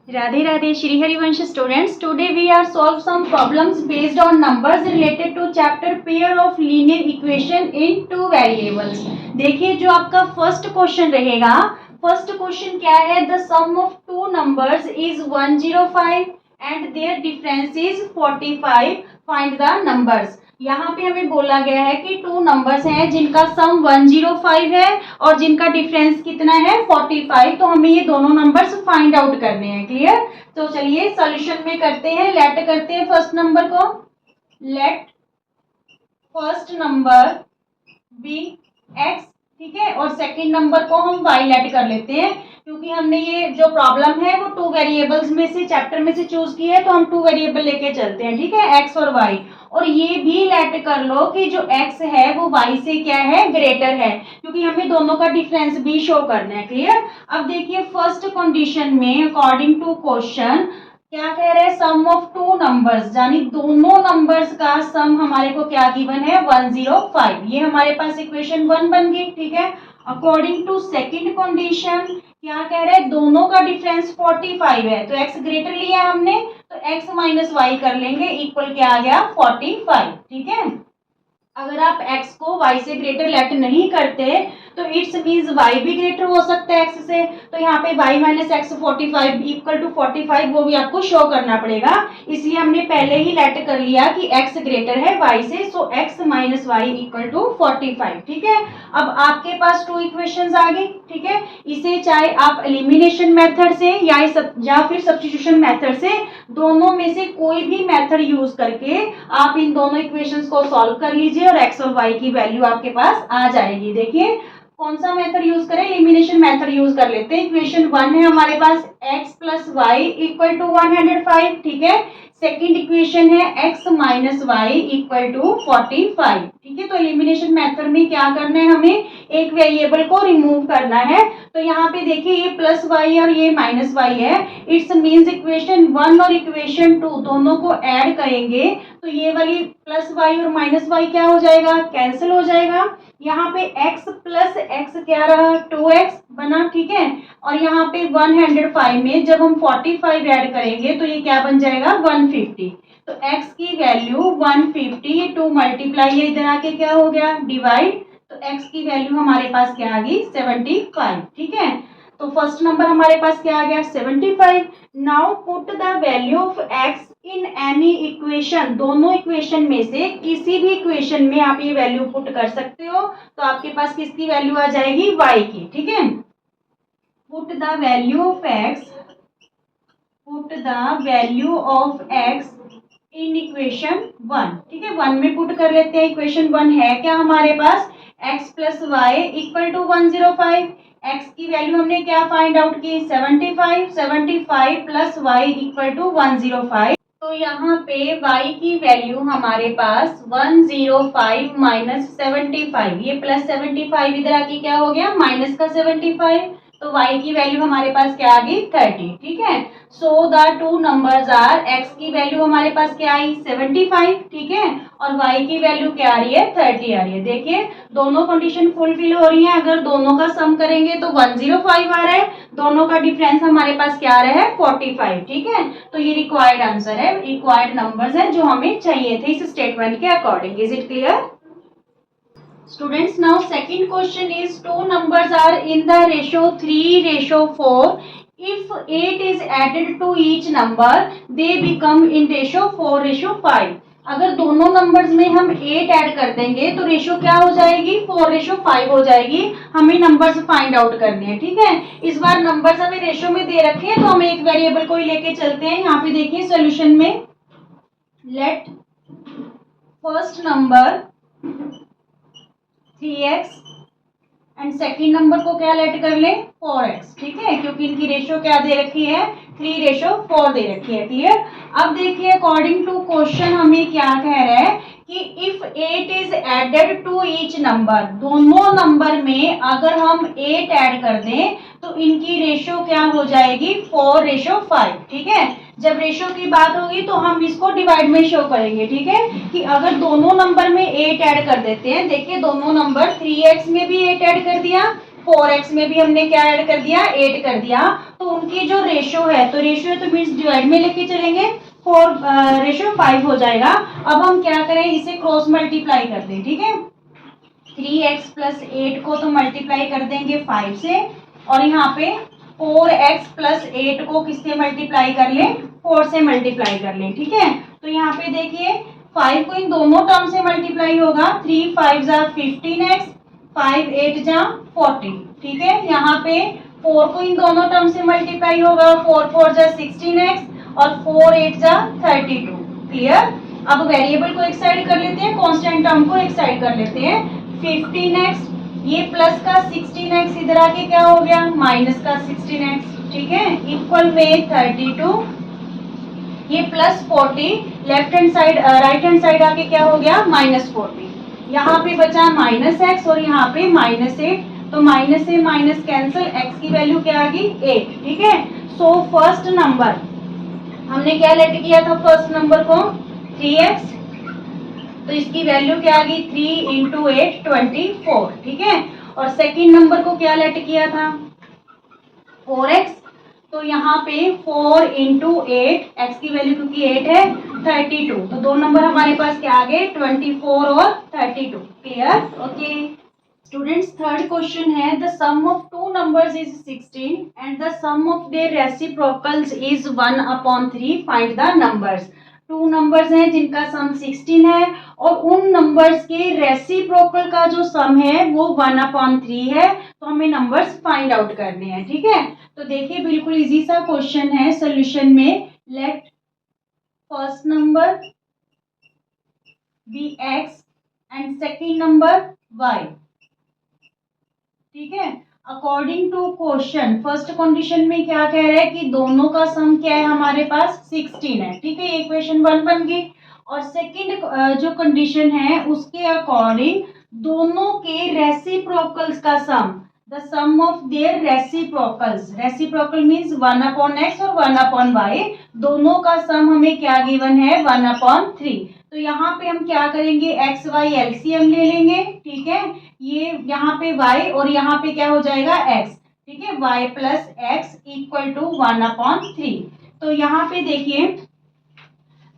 Radhe Radhe Shri Harivansh students. Today we are solve some problems based on numbers related to chapter pair of linear equation in two variables. देखिए जो आपका first question रहेगा, first question क्या है? The sum of two numbers is 105 and their difference is 45. Find the numbers. यहाँ पे हमें बोला गया है कि टू नंबर्स हैं जिनका सम 105 है और जिनका डिफरेंस कितना है 45. तो हमें ये दोनों नंबर्स फाइंड आउट करने हैं. क्लियर? तो चलिए सॉल्यूशन में करते हैं. लेट करते हैं फर्स्ट नंबर को. Let first number be x. ठीक है, और सेकंड नंबर को हम वाई लेट कर लेते हैं क्योंकि हमने ये जो प्रॉब्लम है वो टू वेरिएबल्स में से चैप्टर में से चूज की है, तो हम टू वेरिएबल लेके चलते हैं. ठीक है, एक्स और वाई. और ये भी लेट कर लो कि जो x है वो y से क्या है, ग्रेटर है, क्योंकि हमें दोनों का डिफरेंस भी शो करना है. क्लियर? अब देखिए फर्स्ट कंडीशन में अकॉर्डिंग टू क्वेश्चन क्या कह रहे हैं? सम ऑफ टू नंबर्स, यानी दोनों नंबर्स का सम हमारे को क्या गिवन है? 105. ये हमारे पास इक्वेशन 1 बन गई. ठीक है, अकॉर्डिंग टू सेकंड कंडीशन क्या कह रहे हैं? दोनों का डिफरेंस 45 है, तो x ग्रेटर लिया हमने, तो x माइनस वाई कर लेंगे, इक्वल क्या आ गया? 45. ठीक है, अगर आप x को y से ग्रेटर लेट नहीं करते तो इट्स मीन्स y भी ग्रेटर हो सकता है x से. तो यहाँ पे y minus x 45 equal to 45 वो भी आपको शो करना पड़ेगा, इसलिए हमने पहले ही लेट कर लिया कि x ग्रेटर है y से, so x minus y equal to 45. ठीक है, अब आपके पास टू इक्वेशंस आ गई. ठीक है, इसे चाहे आप एलिमिनेशन मेथड से या फिर सब्स्टिट्यूशन मेथड से, दोनों में से कोई भी मेथड यूज करके आप इन दोनों इक्वेशंस को सॉल्व कर लीजिए और x और y की वैल्यू आपके पास आ जाएगी. देखिए कौन सा मेथड यूज करें? एलिमिनेशन मेथड यूज कर लेते हैं. इक्वेशन 1 है हमारे पास x plus y equal to 105. ठीक है, सेकेंड इक्वेशन है x minus y equal to 45. ठीक है, तो एलिमिनेशन मेथड में क्या करना है? हमें एक वेरिएबल को रिमूव करना है. तो यहाँ पे देखिए ये प्लस वाई और ये माइनस वाई है. इट्स मीन्स इक्वेशन 1 और इक्वेशन 2 दोनों को ऐड करेंगे तो ये वाली प्लस वाई और माइनस वाई क्या हो जाएगा? कैंसिल हो जाएगा. यहाँ पे x प्लस एक्स क्या रहा? 2x बना. ठीक है, और यहाँ पे 105 में जब हम 45 ऐड करेंगे तो ये क्या बन जाएगा? 150. तो x की वैल्यू 150, ये 2 मल्टीप्लाई है, इधर आके क्या हो गया? डिवाइड. तो x की वैल्यू हमारे पास क्या आ गई? 75. ठीक है, तो फर्स्ट नंबर हमारे पास क्या आ गया? 75. Now put the value of x in any equation. दोनों इक्वेशन में से किसी भी इक्वेशन में आप ये वैल्यू पुट कर सकते हो, तो आपके पास किसकी वैल्यू आ जाएगी? y की. ठीक है, put the value of x, put the value of x in equation 1. ठीक है, 1 में पुट कर लेते हैं. इक्वेशन 1 है क्या हमारे पास? x plus y equal to 105. x की वैल्यू हमने क्या फाइंड आउट की? 75. 75 प्लस वाई इक्वल टू 105. तो यहाँ पे y की वैल्यू हमारे पास 105 माइनस 75, ये प्लस 75 इधर आके क्या हो गया? माइनस का 75. तो y की वैल्यू हमारे पास क्या आ गई? 30. ठीक है, so the two numbers are, x की वैल्यू हमारे पास क्या आई? 75. ठीक है, और y की वैल्यू क्या आ रही है? 30 आ रही है. देखिए दोनों कंडीशन फुलफिल हो रही है. अगर दोनों का सम करेंगे तो 105 आ रहा है, दोनों का डिफरेंस हमारे पास क्या आ रहा है? 45. ठीक है, तो ये रिक्वायर्ड आंसर है, रिक्वायर्ड नंबर्स है जो हमें चाहिए थे इस स्टेटमेंट के according. Is it clear? Students, now second question is two numbers are in the ratio 3:4. If 8 is added to each number, they become in ratio 4:5. अगर दोनों नंबर्स में हम 8 ऐड कर देंगे तो रेशियो क्या हो जाएगी? 4:5 हो जाएगी. हमें नंबर्स फाइंड आउट करने हैं. ठीक है, इस बार नंबर्स हमें रेशियो में दे रखे हैं तो हम एक वेरिएबल को ही लेके चलते हैं. यहाँ पे देखिए सोल्यूशन में let first number 3x and second number को क्या लेट कर ले? 4x. ठीक है, क्योंकि इनकी रेशियो क्या दे रखी है? 3:4 दे रखी है. क्लियर? अब देखिए अकॉर्डिंग टू क्वेश्चन हमें क्या कह रहा है कि if 8 is added to each number, दोनों नंबर में अगर हम 8 ऐड कर दें तो इनकी रेशियो क्या हो जाएगी? 4:5. ठीक है, जब रेशियो की बात होगी तो हम इसको डिवाइड में शो करेंगे. ठीक है, कि अगर दोनों नंबर में 8 ऐड कर देते हैं, देखिए दोनों नंबर 3x में भी 8 ऐड कर दिया 4x में भी हमने क्या ऐड कर दिया, 8 कर दिया। तो उनकी जो रेशियो है, तो रेशियो तो मीन्स डिवाइड में लेके चलेंगे, 4:5 हो जाएगा। अब हम क्या करें, इसे क्रॉस मल्टीप्लाई कर दें, ठीक है। 3x प्लस 8 को तो मल्टीप्लाई कर देंगे 5 से, और यहाँ पे 4x प्लस 8 को किससे मल्टीप्लाई कर लें, 4 से मल्टीप्लाई कर लें, ठीक है। तो यहाँ पे देखिए 5 को इन दोनों टर्म से मल्टीप्लाई होगा, 3 5 जा 15x, 5 8 जा 40, ठीक है। यहाँ पे 4 को इन दोनों टर्म से मल्टीप्लाई होगा, 4 4 जा 16x और 4 8 जा 32, क्लियर। अब वेरिएबल को एक साइड कर लेते हैं, कांस्टेंट टर्म को एक साइड कर लेते हैं। 15x, ये प्लस का 16x इधर आके क्या हो गया, माइनस का 16x, ठीक है, इक्वल में 32, ये plus 40, left hand side right hand side आके क्या हो गया, माइनस 40। यहाँ पे बचा माइनस एक्स और यहाँ पे माइनस 8, तो माइनस से माइनस कैंसिल, एक्स की वैल्यू क्या आ गई, 8, ठीक है। सो फर्स्ट नंबर हमने क्या लेट किया था, फर्स्ट नंबर को 3x, तो इसकी वैल्यू क्या आ गई, 3 इंटू 8 24, ठीक है। और सेकेंड नंबर को क्या लेट किया था, 4x, तो यहाँ पे 4 इंटू 8, एक्स की वैल्यू क्योंकि 8 है, 32, तो दो नंबर हमारे पास क्या आ गए, 24 और 32, clear, okay. Students third question है, the sum of two numbers is 16 and the sum of their reciprocals is 1/3, find the numbers. Two numbers हैं जिनका सम 16 है और उन नंबर्स के रेसिप्रोकल का जो सम है वो 1/3 है, तो हमें नंबर्स फाइंड आउट करने हैं, ठीक है। तो देखिए बिल्कुल इजी सा क्वेश्चन है, सोल्यूशन में let first number be x and second number y, ठीक है। According to question first condition में क्या कह रहा है कि दोनों का सम क्या है, हमारे पास 16 है, ठीक है, ये इक्वेशन 1 बन गई। और सेकंड जो कंडीशन है उसके अकॉर्डिंग दोनों के रेसिप्रोकल्स का sum, the sum of their reciprocals, reciprocal means 1/x और 1/y, दोनों का सम हमें क्या गिवन है, 1/3। तो यहाँ पे हम क्या करेंगे, एक्स वाई एलसीएम ले लेंगे, ठीक है। ये यहाँ पे y और यहाँ पे क्या हो जाएगा x, ठीक है, y plus x equal to 1/3। तो यहाँ पे देखिए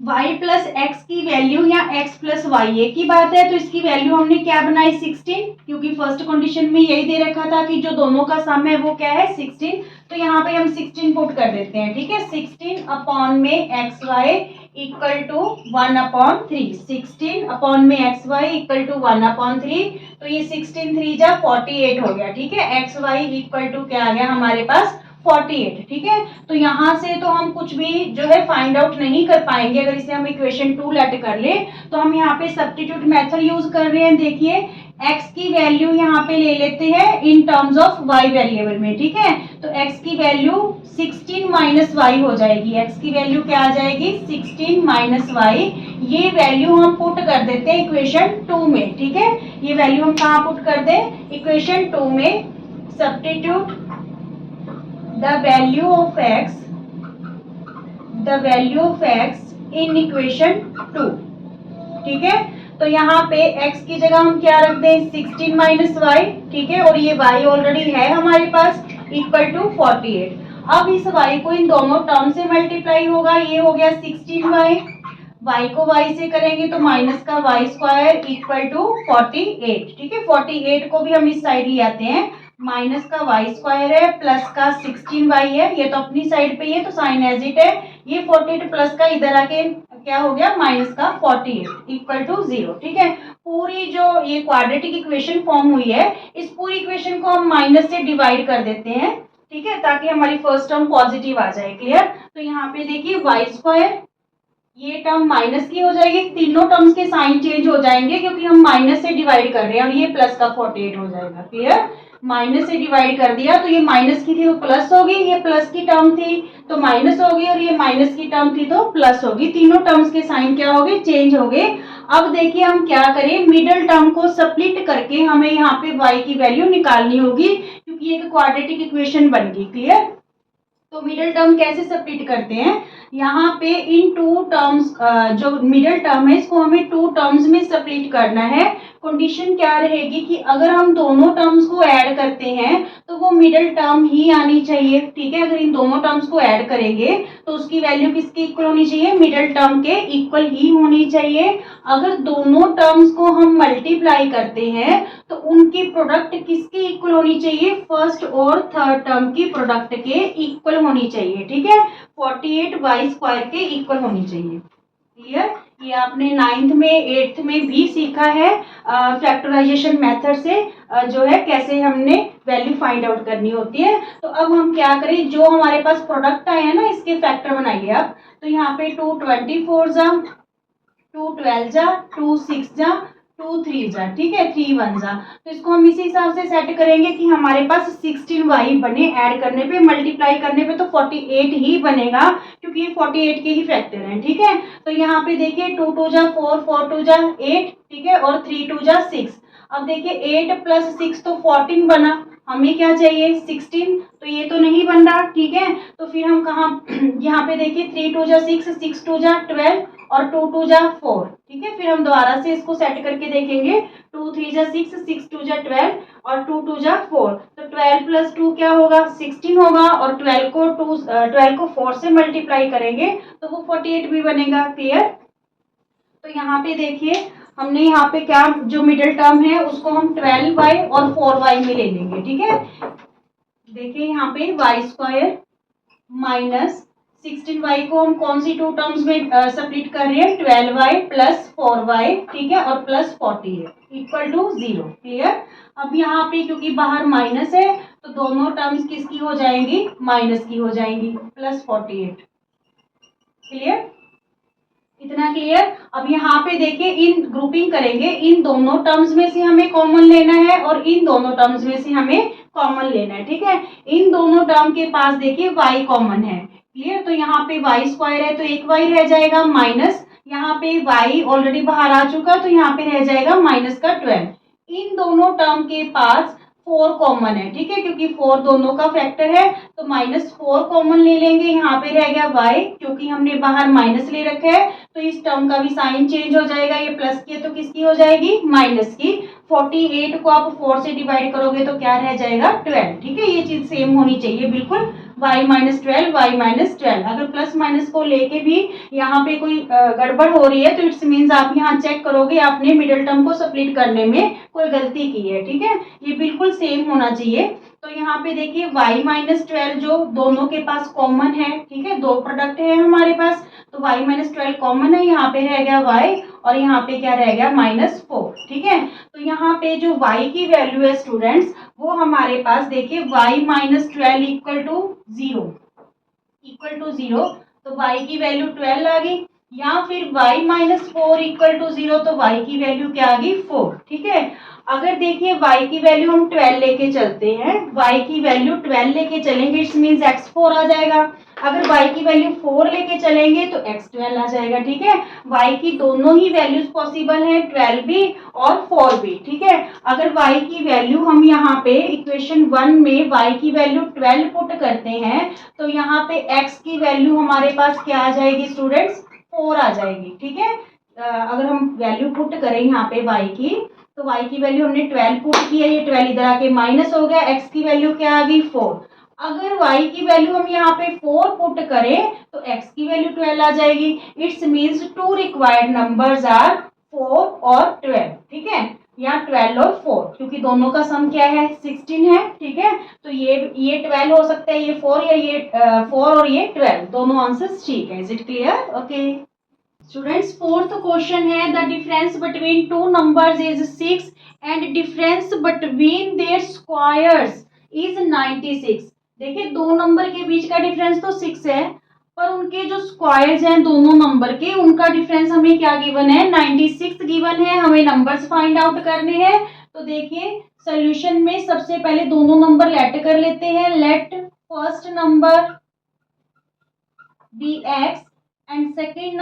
y प्लस एक्स की वैल्यू या x प्लस वाई एक ही बात है, तो इसकी वैल्यू हमने क्या बनाई 16, क्योंकि फर्स्ट कंडीशन में यही दे रखा था कि जो दोनों का सम है वो क्या है 16, तो यहाँ पे हम 16 पुट कर देते हैं, ठीक है। 16 अपॉन में x y equal to 1/3, 16 upon में एक्स वाई इक्वल टू 1/3, तो ये 16 3 जा 48 हो गया, ठीक है। एक्स वाई इक्वल टू क्या आ गया हमारे पास 48, ठीक है। तो यहाँ से तो हम कुछ भी जो है फाइंड आउट नहीं कर पाएंगे, अगर इसे हम इक्वेशन 2 लेट कर ले, तो हम यहाँ पे सब्स्टिट्यूट मेथड यूज कर रहे हैं। देखिए x की वैल्यू यहाँ पे ले लेते हैं in terms of y variable में, ठीक है। तो x की वैल्यू 16 माइनस वाई हो जाएगी, x की वैल्यू क्या आ जाएगी 16 माइनस वाई, ये वैल्यू हम पुट कर देते हैं इक्वेशन 2 में, ठीक है। ये वैल्यू हम कहाँ पुट कर दें, इक्वेशन 2 में। Substitute the value of x in equation 2, ठीक है। तो यहाँ पे x की जगह हम क्या रख दें 16 माइनस वाई, ठीक है, और ये y ऑलरेडी है हमारे पास इक्वल टू 48। अब इस y को इन दोनों टर्म से मल्टीप्लाई होगा, ये हो गया 16y, y को y से करेंगे तो माइनस का y स्क्वायर इक्वल टू 48, ठीक है। 48 को भी हम इस साइड ले आते हैं, माइनस का y स्क्वायर है प्लस का 16y है, ये तो अपनी साइड पे ही है तो साइन एज इट है, ये 48 प्लस का इधर आके क्या हो गया माइनस का 48 इक्वल टू 0, ठीक है। पूरी जो ये क्वाड्रेटिक इक्वेशन फॉर्म हुई है, इस पूरी इक्वेशन को हम माइनस से डिवाइड कर देते हैं, ठीक है, ताकि हमारी फर्स्ट टर्म पॉजिटिव आ जाए, क्लियर। तो यहाँ पे देखिए y स्क्वायर, ये टर्म माइनस की हो जाएगी, तीनों टर्म्स के साइन चेंज हो जाएंगे क्योंकि हम माइनस से डिवाइड कर रहे हैं, और ये प्लस का 48 हो जाएगा, क्लियर। माइनस से डिवाइड कर दिया तो ये माइनस की थी तो प्लस होगी, ये प्लस की टर्म थी तो माइनस होगी, और ये माइनस की टर्म थी तो प्लस होगी, तीनों टर्म्स के साइन क्या हो गए चेंज हो गए। अब देखिए हम क्या करें, मिडिल टर्म को स्प्लिट करके हमें यहाँ पे y की वैल्यू निकालनी होगी, क्योंकि एक क्वाड्रेटिक इक्वेशन बन गई, क्लियर। तो मिडिल टर्म कैसे स्प्लिट करते हैं, यहाँ पे इन टू टर्म्स जो मिडिल टर्म है इसको हमें टू टर्म्स में स्प्लिट करना है। कंडीशन क्या रहेगी कि अगर हम दोनों टर्म्स को ऐड करते हैं तो वो मिडिल टर्म ही आनी चाहिए, ठीक है। अगर इन दोनों टर्म्स को ऐड करेंगे तो उसकी वैल्यू किसकी इक्वल होनी चाहिए, मिडिल टर्म के इक्वल ही होनी चाहिए। अगर दोनों टर्म्स को हम मल्टीप्लाई करते हैं तो उनकी प्रोडक्ट किसकी इक्वल होनी चाहिए, फर्स्ट और थर्ड टर्म की प्रोडक्ट के इक्वल होनी चाहिए, ठीक है। 48y² के इक्वल होनी चाहिए। क्लियर? ये आपने 9th में 8th में भी सीखा है फैक्टराइजेशन मेथड से जो है कैसे हमने वैल्यू फाइंड आउट करनी होती है। तो अब हम क्या करें, जो हमारे पास प्रोडक्ट आए हैं ना इसके फैक्टर बनाइए आप। तो यहाँ पे 2 24 जा, 2 12 जा, 2 6 जा, 2 3 जा, ठीक है, 3 1 जा। तो इसको हम इसी हिसाब से सेट करेंगे कि हमारे पास 16y बने, ऐड करने पे मल्टीप्लाई करने पे तो 48 ही बनेगा क्योंकि ये 48 के ही फैक्टर हैं, ठीक है। तो यहाँ पे देखिए 2 2 जा 4, 4 2 जा 8, ठीक है, और 3 2 जा 6। अब देखिए 8 + 6 तो 14 बना, हमें क्या चाहिए 16, तो ये तो नहीं बन रहा, ठीक है। तो फिर हम कहाँ यहाँ पे देखिए 3 2 जा 6, 6 2 जा 12 और 2 2 जा 4, ठीक है। फिर हम दोबारा से इसको सेट करके देखेंगे, 2 3 जा 6, 6 2 जा 12 और 2 2 जा 4, तो 12 + 2 क्या होगा 16 होगा, और 12 को 4 से मल्टीप्लाई करेंगे तो वो 48 भी बनेगा। क्लियर? तो यहाँ पे देखिए हमने यहाँ पे क्या, जो मिडिल टर्म है उसको हम 12y और 4y में ले लेंगे, ठीक है। देखिए यहाँ पे y² माइनस 16y को हम कौन सी टू टर्म्स में सब्ट्रैक्ट कर रहे हैं, 12y + 4y, ठीक है, और + 48 इक्वल टू 0। क्लियर? अब यहाँ पे क्योंकि बाहर माइनस है तो दोनों टर्म्स किसकी हो जाएंगी, माइनस की हो जाएंगी, +48। क्लियर? इतना क्लियर? अब यहाँ पे देखिए इन ग्रुपिंग करेंगे, इन दोनों टर्म्स में से हमें कॉमन लेना है और इन दोनों टर्म्स में से हमें कॉमन लेना है, ठीक है। इन दोनों टर्म के पास देखिए y कॉमन है। क्लियर? तो यहाँ पे y² है तो एक y रह जाएगा, माइनस यहाँ पे y ऑलरेडी बाहर आ चुका तो यहाँ पे रह जाएगा -12। इन दोनों टर्म के पास 4 कॉमन है, ठीक है, क्योंकि 4 दोनों का फैक्टर है तो -4 कॉमन ले लेंगे। यहाँ पे रह गया y, क्योंकि हमने बाहर माइनस ले रखा है तो इस टर्म का भी साइन चेंज हो जाएगा, ये प्लस की है तो किसकी हो जाएगी, माइनस की। 48 को आप 4 से डिवाइड करोगे तो क्या रह जाएगा 12, ठीक है। ये चीज सेम होनी चाहिए बिल्कुल, y -12 y -12। अगर प्लस माइनस को लेके भी यहाँ पे कोई गड़बड़ हो रही है तो इट्स मीन्स आप यहाँ चेक करोगे आपने मिडिल टर्म को स्प्लिट करने में कोई गलती की है, ठीक है। ये बिल्कुल सेम होना चाहिए। तो यहाँ पे देखिए y -12 जो दोनों के पास कॉमन है, ठीक है, दो प्रोडक्ट है हमारे पास तो y -12 कॉमन है, यहाँ पे रह गया y और यहाँ पे क्या रह गया -4, ठीक है। तो यहाँ पे जो y की वैल्यू है स्टूडेंट्स वो हमारे पास देखिए y -12 इक्वल टू 0, तो y की वैल्यू 12 आ गई, या फिर y -4 इक्वल टू 0 तो y की वैल्यू क्या आ गई 4, ठीक है। अगर देखिए y की वैल्यू हम 12 लेके चलते हैं, y की वैल्यू 12 लेके चलेंगे इट्स मीन्स x4 आ जाएगा। अगर y की वैल्यू 4 लेके चलेंगे तो x12 आ जाएगा, ठीक है। y की दोनों ही वैल्यूज पॉसिबल है, 12 भी और 4 भी, ठीक है। अगर y की वैल्यू हम यहाँ पे इक्वेशन 1 में y की वैल्यू 12 पुट करते हैं तो यहाँ पे x की वैल्यू हमारे पास क्या आ जाएगी स्टूडेंट्स, 4 आ जाएगी, ठीक है। अगर हम वैल्यू पुट करें यहाँ पे y की, तो y की वैल्यू हमने 12 पुट की है, ये 12 इधर आके माइनस हो गया, x की वैल्यू क्या आ गई 4। अगर y की वैल्यू हम यहाँ पे 4 पुट करें तो x की वैल्यू 12 आ जाएगी। It's means 2 required numbers are 4 और 12, ठीक है, या 12 और 4, क्योंकि दोनों का सम क्या है 16 है, ठीक है। तो ये 12 हो सकता है, ये 4 या ये 4 और ये 12, दोनों आंसर्स ठीक है। Is it clear? Okay students, fourth question है the difference between two numbers is 6 and difference between their squares is 96। देखिए दो नंबर के बीच का डिफरेंस तो 6 है, पर उनके जो स्क्वायर्स हैं दोनों नंबर के, उनका डिफरेंस हमें क्या गिवन है, 96 गिवन है। हमें नंबर्स फाइंड आउट करने हैं। तो देखिए सोल्यूशन में सबसे पहले दोनों नंबर लेट कर लेते हैं। Let first number be x and second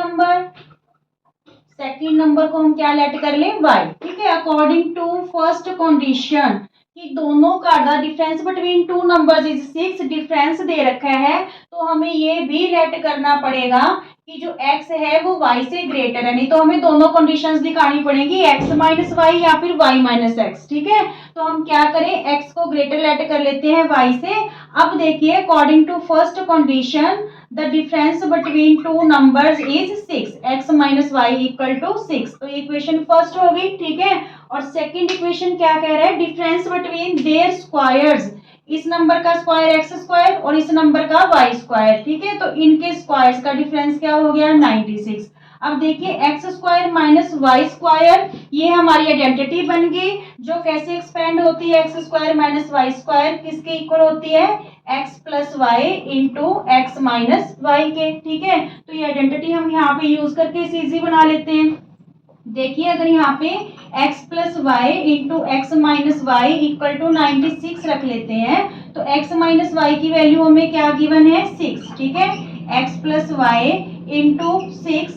number को हम क्या लेट कर लें, y, ठीक है। अकॉर्डिंग टू फर्स्ट कंडीशन कि दोनों का the difference between two numbers is 6, difference दे रखा है तो हमें ये भी लेट करना पड़ेगा कि जो x है वो y से ग्रेटर है, नहीं तो हमें दोनों कंडीशंस दिखानी पड़ेगी, x माइनस वाई या फिर y माइनस एक्स। ठीक है, तो हम क्या करें, x को ग्रेटर लेट कर लेते हैं y से। अब देखिए according to first condition the difference between two numbers is 6, x minus y equal to 6। तो इक्वेशन फर्स्ट हो गई। ठीक है, और सेकेंड इक्वेशन क्या कह रहा है, डिफरेंस बिटवीन देयर स्क्वायर्स, इस नंबर का स्क्वायर एक्स स्क्वायर और इस नंबर का वाई स्क्वायर। ठीक है, तो इनके स्क्वायर्स का डिफरेंस क्या हो गया, 96। अब देखिए x square minus y square, ये हमारी आइडेंटिटी बन गई, जो कैसे एक्सपेंड होती है, x square minus y square किसके इक्वल होती है, x plus y into x minus y के। ठीक है, तो ये आइडेंटिटी हम यहाँ पे यूज करके इसे इजी बना लेते हैं। देखिए अगर यहाँ पे x plus y into x minus y equal to 96 रख लेते हैं, तो x माइनस वाई की वैल्यू हमें क्या गिवन है, 6। ठीक है, x plus y into 6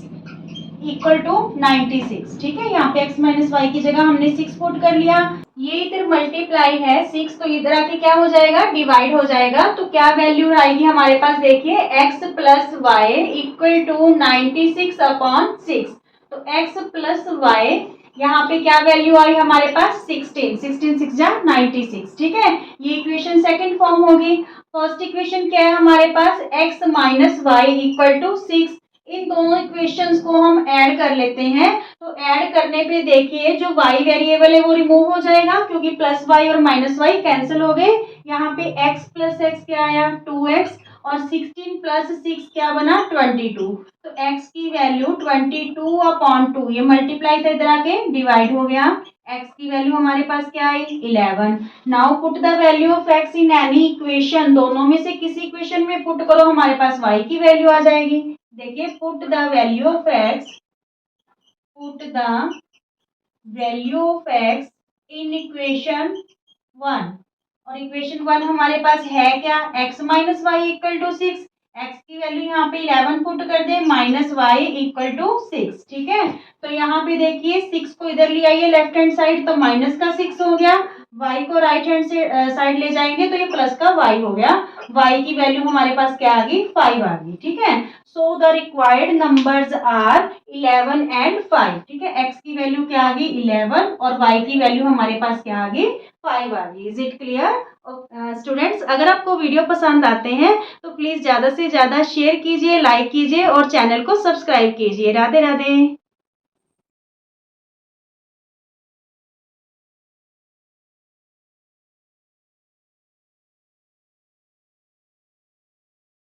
equal to 96। ठीक है, यहाँ पे x माइनस वाई की जगह हमने 6 पुट कर लिया, ये इधर मल्टीप्लाई है 6, तो इधर आके क्या हो जाएगा, डिवाइड हो जाएगा। तो क्या वैल्यू आएगी हमारे पास, देखिए x plus y equal to 96 upon 6। तो x प्लस वाई यहाँ पे क्या वैल्यू आई हमारे पास, 16, 16 6 जा 96। ठीक है, ये इक्वेशन सेकंड फॉर्म होगी। फर्स्ट इक्वेशन क्या है हमारे पास, x minus y equal to 6। इन दोनों इक्वेशंस को हम ऐड कर लेते हैं, तो ऐड करने पे देखिए जो y वेरिएबल है वो रिमूव हो जाएगा, क्योंकि प्लस वाई और माइनस वाई कैंसिल हो गए। यहाँ पे x प्लस एक्स क्या आया, 2x, और 16 प्लस 6 क्या बना, 22। तो x की वैल्यू 22 अपॉन 2, ये मल्टीप्लाई था इधर आके डिवाइड हो गया, x की वैल्यू हमारे पास क्या आई, 11। Now put the value of x in any equation, दोनों में से किसी इक्वेशन में पुट करो, हमारे पास y की वैल्यू आ जाएगी। देखिए put the value of x, put the value of x in equation 1, और इक्वेशन 1 हमारे पास है क्या, x minus y equal to 6, x की वैल्यू यहाँ पे 11 पुट कर दे, माइनस वाई इक्वल टू 6। ठीक है, तो यहाँ पे देखिए 6 को इधर ले आइए लेफ्ट हैंड साइड, तो माइनस का 6 हो गया, y को राइट हैंड से साइड ले जाएंगे तो ये प्लस का y हो गया, y की वैल्यू हमारे पास क्या आ गई, 5 आ गई। ठीक है, so the required numbers are 11 and 5। ठीक है, x की वैल्यू क्या आ गई, 11, और y की वैल्यू हमारे पास क्या आ गई, 5 आ गई। Is it clear students? अगर आपको वीडियो पसंद आते हैं तो प्लीज ज्यादा से ज्यादा शेयर कीजिए, लाइक कीजिए और चैनल को सब्सक्राइब कीजिए। राधे राधे।